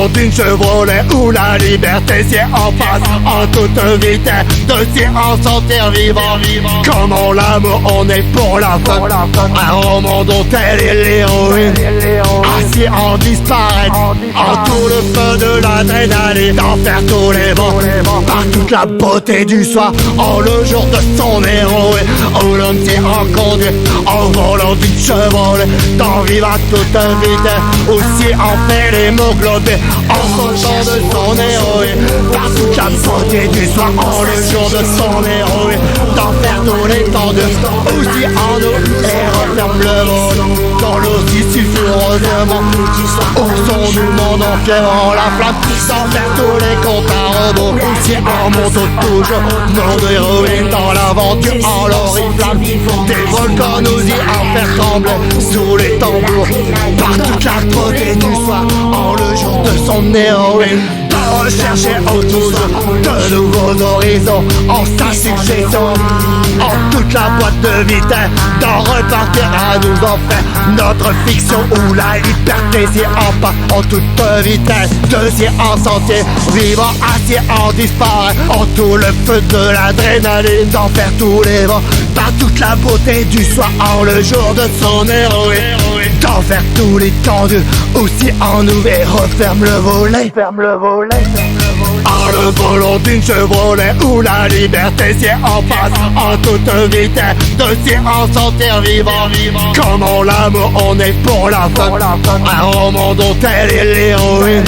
volant d'une Chevrolet où la liberté s'y en passe en toute vitesse, de s'y en sentir vivant. Comme en l'amour on est pour la femme, un roman dont elle est l'héroïne, assis en disparaître, en tout le feu de l'adrénaline, d'en faire tous les vents, par toute la beauté du soir, en le jour de son héroïne, où l'homme s'y en conduit, en volant d'une Chevrolet, d'en vivre à toute vitesse, aussi en fait l'hémoglobine, en sautant de son héroïne, par toute la beauté du soir, en le jour de son héroïne, d'en faire tous les temps de aussi en eau, et referme le monde, dans l'eau si sulfureusement, au son du monde enfermant la flamme, sans faire tous les comptes à rebours, aussi en montant toujours, mon héroïne dans l'aventure, en l'oriflamme, des volcans nous y en faire trembler, sous les tambours, par toute la beauté du soir, en le jour de son héroïne, d'en rechercher autour de nouveaux horizons, en sa succession, en toute la boîte de vitesse, d'en repartir à nous en faire notre fiction où la liberté s'y en passe en toute vitesse, de s'y en sentier, vivant assis en disparaît, en tout le feu de l'adrénaline, d'en faire tous les vents, par toute la beauté du soir, en le jour de son héroïne, d'en faire tous les tendus, aussi en ouvert, referme le volet, ferme le volet. En le volant d'une Chevrolet où la liberté s'y en passe en toute vitesse, de s'y en sentir vivant. Comme en l'amour on est pour la femme, un roman dont elle est l'héroïne,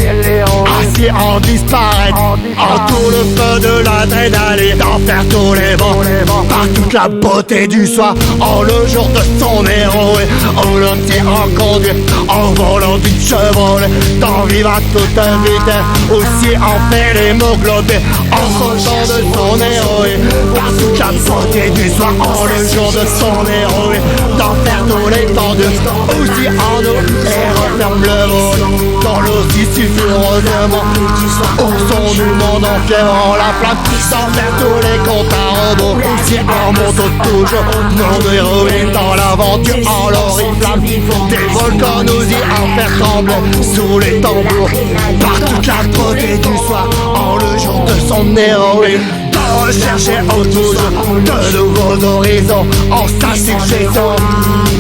assis en disparaître, en tout le feu de l'adrénaline, d'en faire tous les vents, par toute la beauté du soir, en le jour de son héroïne, où l'homme s'y en conduit, en volant d'une Chevrolet, d'en vivre à toute vitesse, aussi en fait l'hémoglobine, en sautant de son héroïne, par toute la beauté du soir, en le jour de son héroïne, d'en faire tous les temps de aussi en eau, et referme le monde, dans l'eau si sulfureusement, au son du monde enfermant la flamme, sans faire tous les comptes à rebours, aussi en montant toujours, mon héroïne dans l'aventure, en l'oriflamme, des volcans nous y en faire trembler, sous les tambours, par toute la beauté du soir, en le jour de son héroïne, d'en rechercher autour de nouveaux horizons, en sa succession,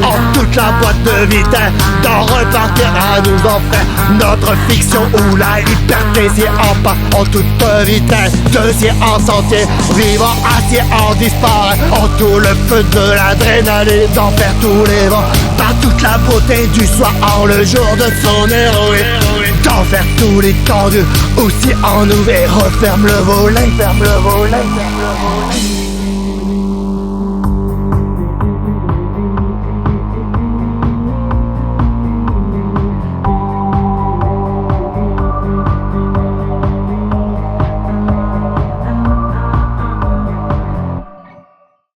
en toute la boîte de vitesse, d'en repartir à nous en faire notre fiction où la liberté s'y en passe en toute vitesse, de s'y en sentier, vivant assis en disparaît, en tout le feu de l'adrénaline, d'en faire tous les vents, par toute la beauté du soir, en le jour de son héroïne, d'en faire tous les tendus, aussi en ouvert, referme le volet, ferme le volet, ferme le volet.